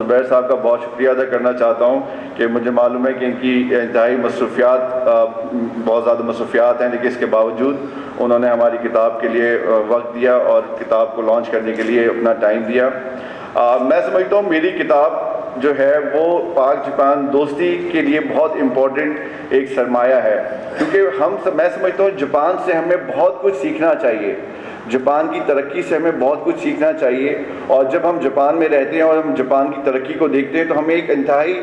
زبیر صاحب کا بہت شکریہ ادا کرنا چاہتا ہوں کہ مجھے معلوم ہے کہ ان کی انتہائی مصروفیات بہت زیادہ مصروفیات ہیں، لیکن اس کے باوجود انہوں نے ہماری کتاب کے لیے وقت دیا اور کتاب کو لانچ کرنے کے لیے اپنا ٹائم دیا۔ میں سمجھتا ہوں میری کتاب جو ہے وہ پاک جاپان دوستی کے لیے بہت امپورٹنٹ ایک سرمایہ ہے، کیونکہ میں سمجھتا ہوں جاپان سے ہمیں بہت کچھ سیکھنا چاہیے، جاپان کی ترقی سے ہمیں بہت کچھ سیکھنا چاہیے، اور جب ہم جاپان میں رہتے ہیں اور ہم جاپان کی ترقی کو دیکھتے ہیں تو ہمیں ایک انتہائی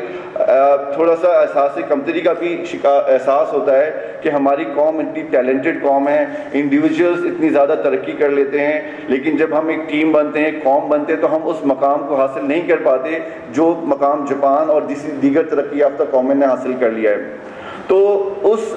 تھوڑا سا احساس کمتری کا بھی احساس ہوتا ہے کہ ہماری قوم اتنی ٹیلنٹڈ قوم ہے، انڈیویجولز اتنی زیادہ ترقی کر لیتے ہیں، لیکن جب ہم ایک ٹیم بنتے ہیں، ایک قوم بنتے ہیں، تو ہم اس مقام کو حاصل نہیں کر پاتے جو مقام جاپان اور دیگر ترقی یافتہ قومیں نے حاصل کر لیا ہے۔ تو اس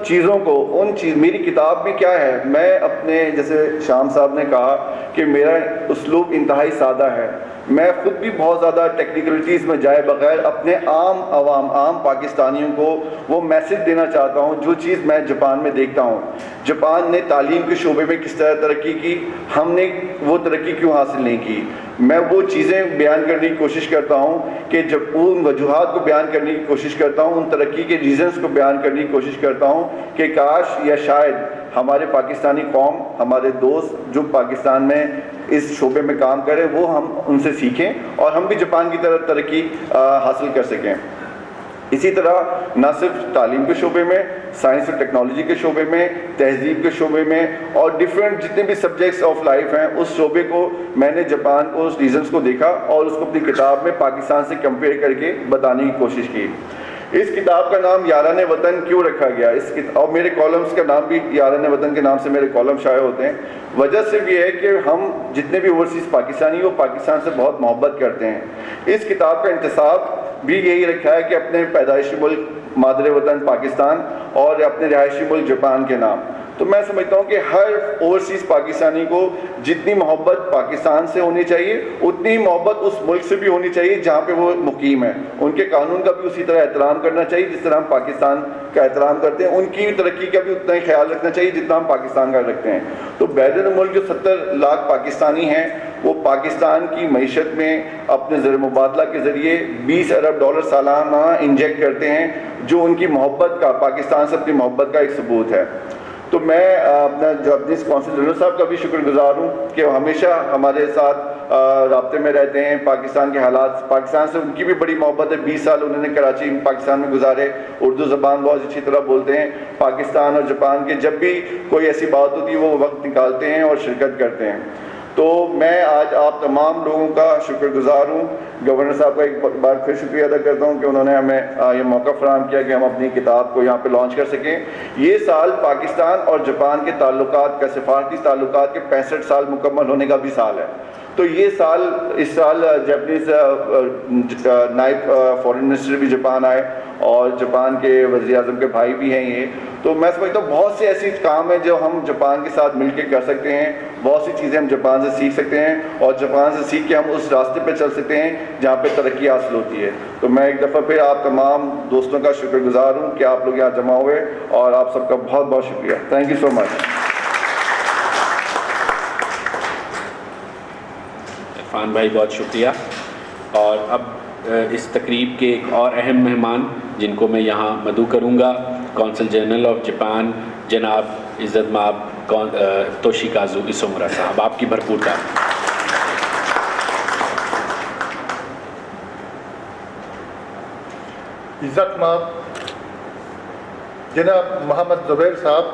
چیزوں کو میری کتاب میں کیا ہے، میں اپنے جیسے شام صاحب نے کہا کہ میرا اسلوب انتہائی سادہ ہے، میں خود بھی بہت زیادہ ٹیکنیکلٹیز میں جائے بغیر اپنے عام پاکستانیوں کو وہ میسج دینا چاہتا ہوں جو چیز میں جاپان میں دیکھتا ہوں۔ جاپان نے تعلیم کے شعبے میں کس طرح ترقی کی، ہم نے وہ ترقی کیوں حاصل نہیں کی، میں وہ چیزیں بیان کرنے کی کوشش کرتا ہوں کہ جب ان وجوہات کو بیان کرنے کی کوشش کرتا ہوں، ان ترقی کے ریزنز کو بیان کرنے کی کوشش کرتا ہوں کہ کاش یا شاید ہمارے پاکستانی قوم، ہمارے دوست جو پاکستان میں اس شعبے میں کام کریں، وہ ہم ان سے سیکھیں اور ہم بھی جاپان کی طرح ترقی حاصل کر سکیں۔ اسی طرح نہ صرف تعلیم کے شعبے میں، سائنس اور ٹیکنالوجی کے شعبے میں، تہذیب کے شعبے میں، اور ڈیفرنٹ جتنے بھی سبجیکٹس آف لائف ہیں، اس شعبے کو میں نے جاپان کو، اس ریزنس کو دیکھا اور اس کو اپنی کتاب میں پاکستان سے کمپیئر کر کے بتانے کی کوشش کی۔ اس کتاب کا نام یاران وطن کیوں رکھا گیا، اور میرے کالمز کا نام بھی یاران وطن کے نام سے میرے کالم شائع ہوتے ہیں، وجہ صرف یہ ہے کہ ہم جتنے بھی اوورسیز پاکستانی وہ پاکستان سے بہت محبت کرتے ہیں۔ اس کتاب کا انتصاب بھی یہی رکھا ہے کہ اپنے پیدائشی ملک مادر وطن پاکستان اور اپنے رہائشی ملک جاپان کے نام۔ تو میں سمجھتا ہوں کہ ہر اوورسیز پاکستانی کو جتنی محبت پاکستان سے ہونی چاہیے اتنی ہی محبت اس ملک سے بھی ہونی چاہیے جہاں پہ وہ مقیم ہے، ان کے قانون کا بھی اسی طرح احترام کرنا چاہیے جس طرح ہم پاکستان کا احترام کرتے ہیں، ان کی ترقی کا بھی اتنا ہی خیال رکھنا چاہیے جتنا ہم پاکستان کا رکھتے ہیں۔ تو بین الملک جو 70 لاکھ پاکستانی ہیں وہ پاکستان کی معیشت میں اپنے زر مبادلہ کے ذریعے $20 ارب سالانہ انجیکٹ کرتے ہیں، جو ان کی محبت کا، پاکستان سے اپنی محبت کا ایک ثبوت ہے۔ تو میں اپنا جاپنیز کونسل جنرل صاحب کا بھی شکر گزار ہوں کہ وہ ہمیشہ ہمارے ساتھ رابطے میں رہتے ہیں، پاکستان کے حالات، پاکستان سے ان کی بھی بڑی محبت ہے، 20 سال انہوں نے کراچی پاکستان میں گزارے، اردو زبان بہت اچھی طرح بولتے ہیں، پاکستان اور جاپان کے جب بھی کوئی ایسی بات ہوتی ہے وہ وقت نکالتے ہیں اور شرکت کرتے ہیں۔ تو میں آج آپ تمام لوگوں کا شکر گزار ہوں، گورنر صاحب کا ایک بار پھر شکریہ ادا کرتا ہوں کہ انہوں نے ہمیں یہ موقع فراہم کیا کہ ہم اپنی کتاب کو یہاں پہ لانچ کر سکیں۔ یہ سال پاکستان اور جاپان کے تعلقات کا، سفارتی تعلقات کے 65 سال مکمل ہونے کا بھی سال ہے۔ تو یہ سال، اس سال جاپنیز نائب فورن منسٹر بھی جاپان آئے اور جاپان کے وزیر اعظم کے بھائی بھی ہیں یہ۔ تو میں سمجھتا ہوں بہت سے ایسی کام ہیں جو ہم جاپان کے ساتھ مل کے کر سکتے ہیں، بہت سی چیزیں ہم جاپان سے سیکھ سکتے ہیں اور جاپان سے سیکھ کے ہم اس راستے پہ چل سکتے ہیں جہاں پہ ترقی حاصل ہوتی ہے۔ تو میں ایک دفعہ پھر آپ تمام دوستوں کا شکر گزار ہوں کہ آپ لوگ یہاں جمع ہوئے، اور آپ سب کا بہت بہت شکریہ۔ تھینک یو سو مچ۔ عرفان بھائی بہت شکریہ۔ اور اب اس تقریب کے ایک اور اہم مہمان جن کو میں یہاں مدعو کروں گا، کونسل جنرل آف جاپان جناب عزت مآب توشیکازو اسومورا صاحب، آپ کی بھرپور تعریف۔ عزت مآب جناب محمد زبیر صاحب،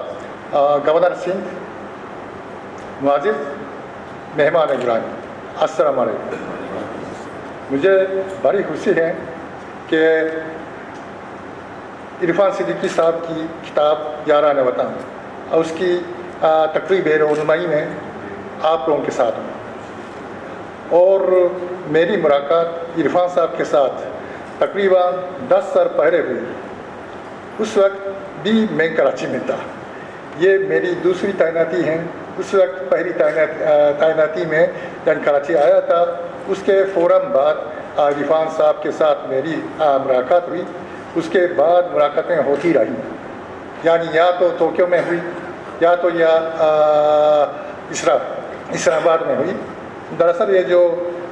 گورنر سندھ، معزز مہمان گرامی، السلام علیکم۔ مجھے بڑی خوشی ہے کہ عرفان صدیقی صاحب کی کتاب یاران وطن اور اس کی تقریب رونمائی میں آپ لوگوں کے ساتھ ہوں، اور میری ملاقات عرفان صاحب کے ساتھ تقریباً 10 سال پہلے ہوئی۔ اس وقت بھی میں کراچی میں تھا، یہ میری دوسری تعیناتی ہے۔ اس وقت پہلی تعیناتی میں جب کراچی آیا تھا، اس کے فوراً بعد عرفان صاحب کے ساتھ میری ملاقات ہوئی۔ اس کے بعد ملاقاتیں ہوتی رہیں، یعنی یا تو ٹوکیو میں ہوئی یا تو اسلام آباد میں ہوئی۔ دراصل یہ جو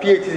PhD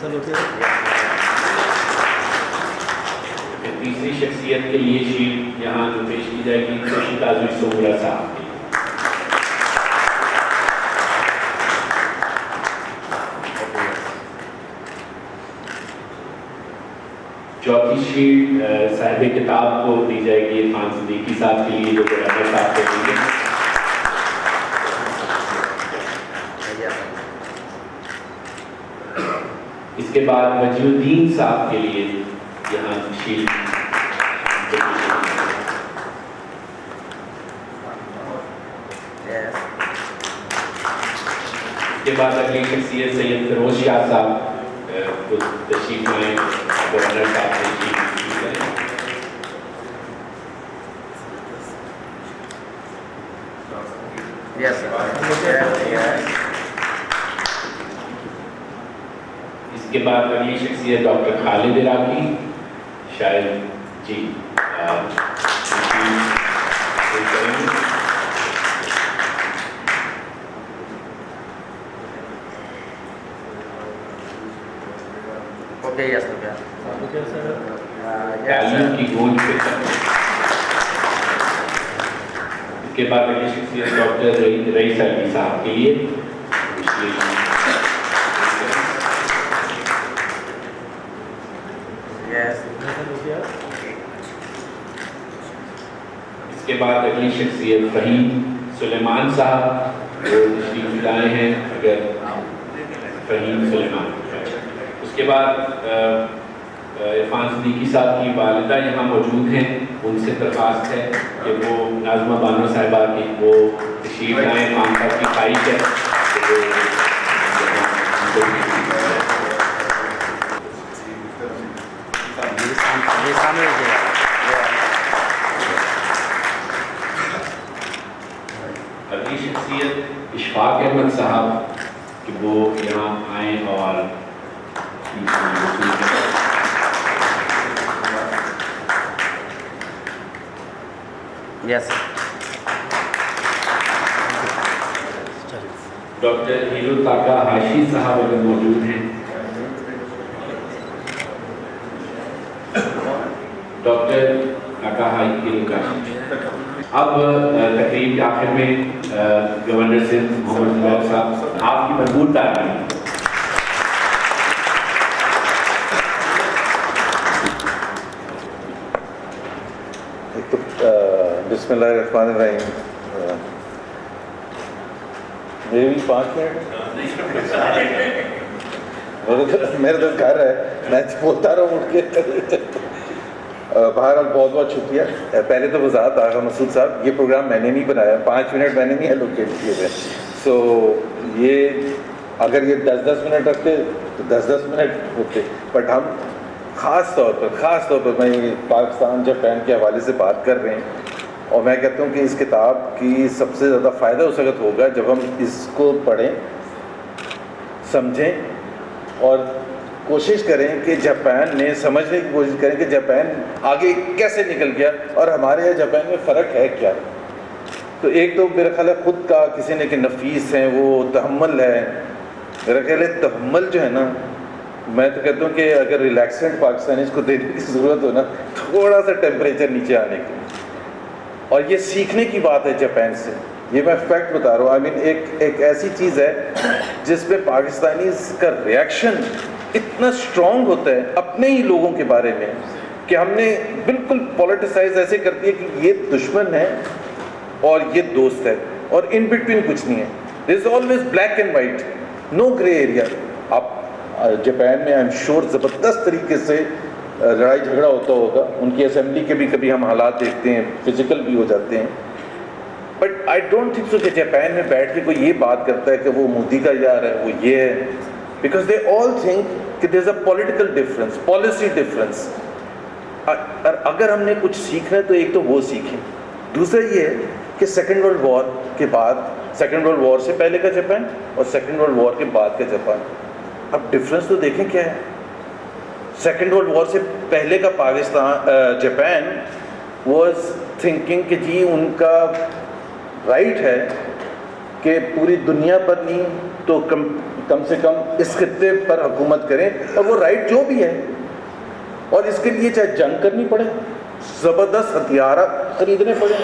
تیسری شخصیت کے لیے شیلڈ یہاں جو پیش کی جائے گی خورشید اعظمی سومرا صاحب کی. چوتھی شیلڈ صاحب کتاب کو دی جائے گی عرفان صدیقی صاحب کے لیے جو گورنر صاحب کو دیں گے. اس کے بعد وجیہ الدین صاحب کے لیے یہاں شیلڈ. اس کے بعد اگلی شخصیت سید فیروز شاہ صاحب کو تشریف لائیں. گورنر صاحب نے شیلڈ دی ہے. اس کے بعد اگلی شخصیت ڈاکٹر خالد عراقی شاید جی تعلیم کی گونج پہ. اس کے بعد اگلی شخصیت ڈاکٹر رئیس علی صاحب کے لیے. اس کے بعد اگلی شخصیت فہیم سلیمان صاحب وہ تشریف لائے ہیں. اگر فہیم سلیمان. اس کے بعد عرفان صدیقی صاحب کی والدہ یہاں موجود ہیں. ان سے درخواست ہے کہ وہ ناظمہ بانو صاحبہ کی وہ تشریف لائیں. خان صاحب کی خواہش ہے اگلی شخصیت اشفاق احمد صاحب کہ وہ یہاں آئیں اور ڈاکٹر ہیرو طاقہ ہاشی صاحب اگر موجود ہیں. Doctor Takahiro Kashi. اب تقریب کے آخر میں گورنر سندھ محمد زبیر صاحب آپ کی مضبوط تعلیم. بسم اللہ الرحمن الرحیم. میرے بھی 5 منٹ میرے تو گھر ہے, میں بولتا رہا ہوں اٹھ کے. بہرحال بہت بہت شکریہ. پہلے تو وضاحت آغا مسعود صاحب, یہ پروگرام میں نے نہیں بنایا, 5 منٹ میں نے نہیں ایلوکیٹ کیے تھے. سو یہ اگر یہ 10-10 منٹ رکھتے تو 10-10 منٹ ہوتے, بٹ ہم خاص طور پر میں پاکستان جاپان کے حوالے سے بات کر رہے ہیں, اور میں کہتا ہوں کہ اس کتاب کی سب سے زیادہ فائدہ اس وقت ہوگا جب ہم اس کو پڑھیں, سمجھیں اور کوشش کریں کہ جاپان میں سمجھنے کی کوشش کریں کہ جاپان آگے کیسے نکل گیا اور ہمارے یہاں جاپان میں فرق ہے کیا. تو ایک تو میرا خیال ہے خود کا کسی نے کہ نفیس ہیں, وہ تحمل ہے. میرا خیال ہے تحمل جو ہے نا, میں تو کہتا ہوں کہ اگر ریلیکسنٹ پاکستانیز کو دینے کی ضرورت ہو نا, تھوڑا سا ٹیمپریچر نیچے آنے کی. اور یہ سیکھنے کی بات ہے جاپان سے, یہ میں فیکٹ بتا رہا ہوں. آئی مین ایک ایسی چیز ہے جس پہ پاکستانیز کا ریئیکشن اتنا سٹرونگ ہوتا ہے اپنے ہی لوگوں کے بارے میں کہ ہم نے بالکل پولیٹیسائز ایسے کر دیا کہ یہ دشمن ہے اور یہ دوست ہے, اور ان بٹوین کچھ نہیں ہے. There is always black and white, no grey area. آپ جاپان میں آئی ایم شیور زبردست طریقے سے لڑائی جھگڑا ہوتا ہوگا. ان کی اسمبلی کے بھی کبھی ہم حالات دیکھتے ہیں, فزیکل بھی ہو جاتے ہیں. But I don't think so کہ جاپان میں بیٹھ کے کوئی یہ بات کرتا ہے کہ وہ مودی کا یار ہے, وہ یہ ہے, بیکاز دے آل تھنک کہ there is a political difference, policy difference. اگر ہم نے کچھ سیکھنا ہے تو ایک تو وہ سیکھیں. دوسرا یہ ہے کہ سیکنڈ ورلڈ وار کے بعد, سیکنڈ ورلڈ وار سے پہلے کا جاپان اور سیکنڈ ورلڈ وار کے بعد کا جاپان, اب ڈفرینس تو دیکھیں کیا ہے. سیکنڈ ورلڈ وار سے پہلے کا پاکستان جاپان واز تھنکنگ کہ جی ان کا رائٹ ہے کہ پوری دنیا پر نہیں تو کم سے کم اس خطے پر حکومت کریں، اور وہ رائٹ جو بھی ہے، اور اس کے لیے چاہے جنگ کرنی پڑے، زبردست ہتھیار خریدنے پڑے،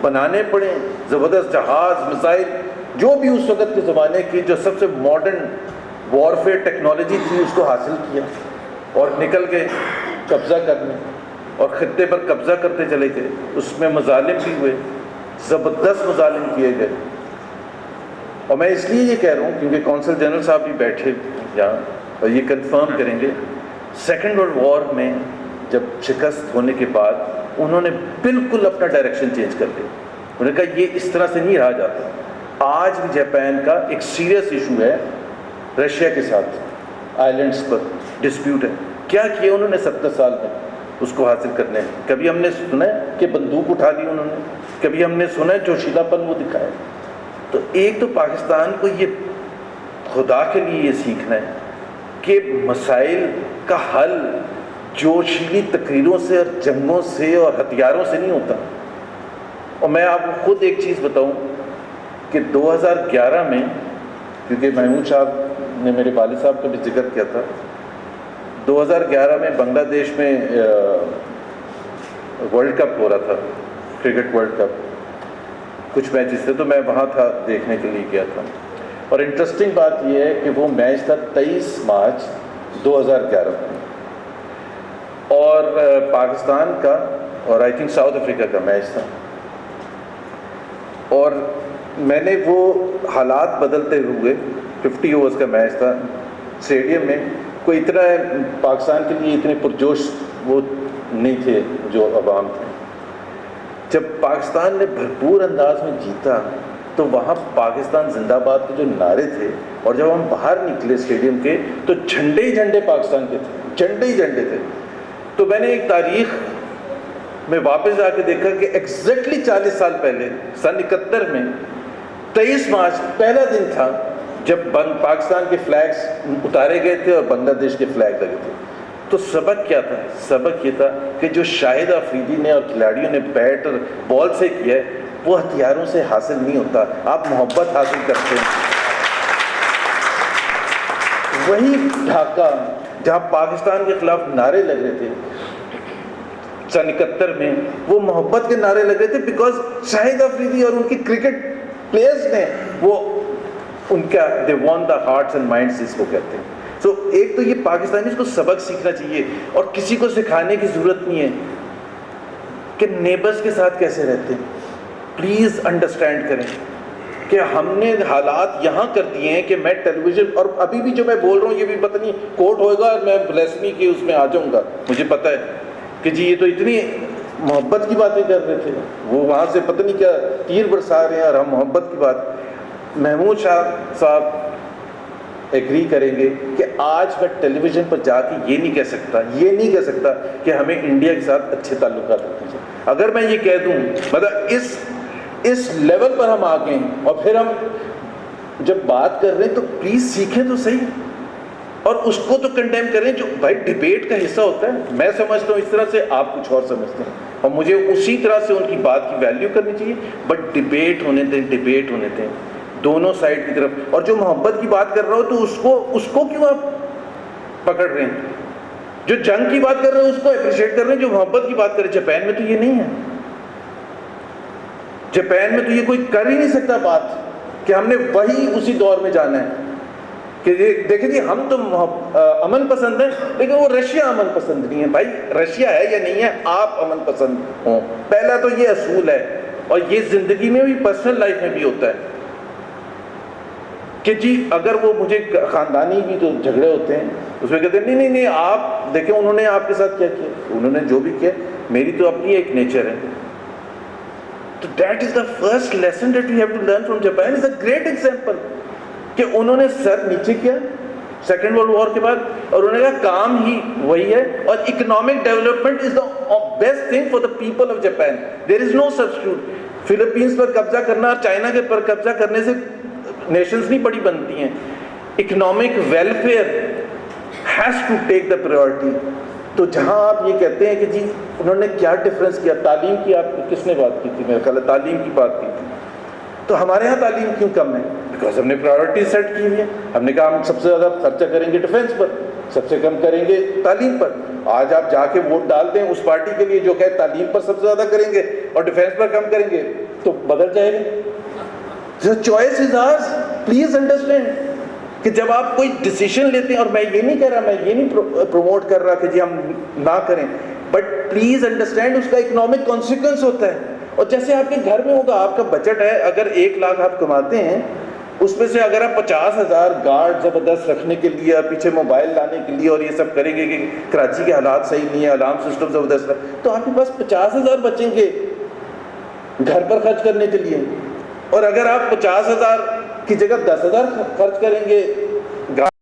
بنانے پڑے، زبردست جہاز، میزائل، جو بھی اس وقت کے زمانے کی جو سب سے ماڈرن وارفیئر ٹیکنالوجی تھی اس کو حاصل کیا، اور نکل کے قبضہ کرنے، اور خطے پر قبضہ کرتے چلے گئے۔ اس میں مظالم بھی ہوئے، زبردست مظالم کیے گئے۔ اور میں اس لیے یہ کہہ رہا ہوں کیونکہ کونسل جنرل صاحب بھی بیٹھے یہاں اور یہ کنفرم کریں گے، سیکنڈ ورلڈ وار میں جب شکست ہونے کے بعد انہوں نے بالکل اپنا ڈائریکشن چینج کر لیا۔ انہوں نے کہا یہ اس طرح سے نہیں رہا جاتا۔ آج بھی جاپان کا ایک سیریس ایشو ہے رشیا کے ساتھ، آئیلینڈز پر ڈسپیوٹ ہے۔ کیا کیا انہوں نے 70 سال میں اس کو حاصل کرنے میں؟ کبھی ہم نے سنا ہے کہ بندوق اٹھا لی انہوں نے؟ کبھی ہم نے سنا ہے جوشیلا پن وہ دکھایا؟ تو ایک تو پاکستان کو یہ خدا کے لیے یہ سیکھنا ہے کہ مسائل کا حل جوشیلی تقریروں سے اور جنگوں سے اور ہتھیاروں سے نہیں ہوتا۔ اور میں آپ کو خود ایک چیز بتاؤں کہ 2011 میں، کیونکہ محمود صاحب نے میرے والد صاحب کا بھی ذکر کیا تھا، 2011 میں بنگلہ دیش میں ورلڈ کپ ہو رہا تھا، کرکٹ ورلڈ کپ، کچھ میچز تھے، تو میں وہاں تھا، دیکھنے کے لیے گیا تھا۔ اور انٹرسٹنگ بات یہ ہے کہ وہ میچ تھا 23 مارچ 2011 میں، اور پاکستان کا اور آئی تھنک ساؤتھ افریقہ کا میچ تھا۔ اور میں نے وہ حالات بدلتے ہوئے، 50 اوورز کا میچ تھا، اسٹیڈیم میں کوئی اتنا پاکستان کے لیے اتنے پرجوش وہ نہیں تھے جو عوام تھے۔ جب پاکستان نے بھرپور انداز میں جیتا تو وہاں پاکستان زندہ باد کے جو نعرے تھے، اور جب ہم باہر نکلے اسٹیڈیم کے تو جھنڈے ہی جھنڈے پاکستان کے تھے، جھنڈے ہی جھنڈے تھے۔ تو میں نے ایک تاریخ میں واپس جا کے دیکھا کہ ایگزیکٹلی 40 سال پہلے سن 71 میں 23 مارچ پہلا دن تھا جب پاکستان کے فلیگز اتارے گئے تھے اور بنگلہ دیش کے فلیگ لگے تھے۔ تو سبق کیا تھا؟ سبق یہ تھا کہ جو شاہد آفریدی نے اور کھلاڑیوں نے بیٹ اور بال سے کیا ہے وہ ہتھیاروں سے حاصل نہیں ہوتا، آپ محبت حاصل کرتے ہیں۔ وہی ڈھاکہ جہاں پاکستان کے خلاف نعرے لگ رہے تھے سن 71 میں، وہ محبت کے نعرے لگ رہے تھے، بیکاز شاہد آفریدی اور ان کی کرکٹ پلیئرز نے وہ ان کا دے وان دا ہارٹس اینڈ مائنڈس اس کو کہتے ہیں۔ سو ایک تو یہ پاکستانی کو سبق سیکھنا چاہیے، اور کسی کو سکھانے کی ضرورت نہیں ہے کہ نیبرز کے ساتھ کیسے رہتے ہیں۔ پلیز انڈرسٹینڈ کریں کہ ہم نے حالات یہاں کر دیے ہیں کہ میں ٹیلی ویژن، اور ابھی بھی جو میں بول رہا ہوں یہ بھی پتہ نہیں کوٹ ہوئے گا اور میں بلیسمی کے اس میں آ جاؤں گا، مجھے پتہ ہے کہ جی یہ تو اتنی محبت کی باتیں کر رہے تھے، وہ وہاں سے پتہ نہیں کیا تیر برسا رہے ہیں اور ہم محبت کی بات۔ محمود شاہ صاحب ایگری کریں گے کہ آج میں ٹیلی ویژن پر جا کے یہ نہیں کہہ سکتا کہ ہمیں انڈیا کے ساتھ اچھے تعلقات رکھنے چاہیے۔ اگر میں یہ کہہ دوں، مطلب اس لیول پر ہم آ گئے ہیں، اور پھر ہم جب بات کر رہے ہیں تو پلیز سیکھیں تو صحیح، اور اس کو تو کنڈیم کریں جو بھائی ڈیبیٹ کا حصہ ہوتا ہے۔ میں سمجھتا ہوں اس طرح سے، آپ کچھ اور سمجھتے ہیں، اور مجھے اسی طرح سے ان کی بات کی ویلیو کرنی چاہیے، بٹ ڈیبیٹ ہونے دیں دونوں سائڈ کی طرف۔ اور جو محبت کی بات کر رہا ہو تو اس کو کیوں آپ پکڑ رہے ہیں؟ جو جنگ کی بات کر رہے ہیں اس کو اپریشیٹ کر رہے ہیں، جو محبت کی بات کر رہے ہیں۔ جاپان میں تو یہ نہیں ہے، جاپان میں تو یہ کوئی کر ہی نہیں سکتا بات کہ ہم نے وہی اسی دور میں جانا ہے کہ دیکھیں جی ہم تو امن پسند ہیں، لیکن وہ رشیا امن پسند نہیں ہے۔ بھائی رشیا ہے یا نہیں ہے، آپ امن پسند ہوں، پہلا تو یہ اصول ہے۔ اور یہ زندگی میں بھی، پرسنل لائف میں بھی ہوتا ہے کہ جی اگر وہ مجھے خاندانی بھی جو جھگڑے ہوتے ہیں اس میں کہتے ہیں نہیں آپ دیکھیں انہوں نے آپ کے ساتھ کیا کیا، انہوں نے جو بھی کیا، میری تو اپنی ایک نیچر ہے۔ تو that is the first lesson that we have to learn from Japan, is a great example کہ انہوں نے سر نیچے کیا سیکنڈ ورلڈ وار کے بعد، اور انہوں نے کہا کام ہی وہی ہے، اور economic development is the best thing for the people of Japan, there is no substitute. Philippines پر قبضہ کرنا اور چائنا کے پر قبضہ کرنے سے نیشنز نہیں بڑی بنتی ہیں، economic welfare has to take the priority. تو جہاں آپ یہ کہتے ہیں کہ جی انہوں نے کیا ڈفرینس کیا، تعلیم کی آپ کس نے بات کی تھی؟ میرے خیال ہے تعلیم کی بات کی تھی۔ تو ہمارے ہاں تعلیم کیوں کم ہے؟ بیکاز ہم نے پرائیورٹی سیٹ کی ہوئی ہے. ہم نے کہا ہم سب سے زیادہ خرچہ کریں گے ڈیفینس پر, سب سے کم کریں گے تعلیم پر. آج آپ جا کے ووٹ ڈال دیں اس پارٹی کے لیے جو کہ تعلیم پر سب سے زیادہ کریں گے اور ڈیفینس پر کم کریں گے, تو بدل جائے گا. The choice is ours. Please understand کہ جب آپ کوئی ڈیسیشن لیتے ہیں, اور میں یہ نہیں کہہ رہا, میں یہ نہیں پروموٹ کر رہا کہ جی ہم نہ کریں, بٹ پلیز انڈرسٹینڈ اس کا اکنامک کانسیکوینس ہوتا ہے. اور جیسے آپ کے گھر میں ہوگا, آپ کا بجٹ ہے, اگر 1 لاکھ آپ کماتے ہیں, اس میں سے اگر آپ 50,000 گارڈ زبردست رکھنے کے لیے, پیچھے موبائل لانے کے لیے اور یہ سب کریں گے کہ کراچی کے حالات صحیح نہیں ہے, الارم سسٹم زبردست ہے, تو آپ کے پاس 50,000 بچیں گے گھر پر خرچ کرنے کے لیے. اور اگر آپ 50,000 کی جگہ 10,000 خرچ کریں گے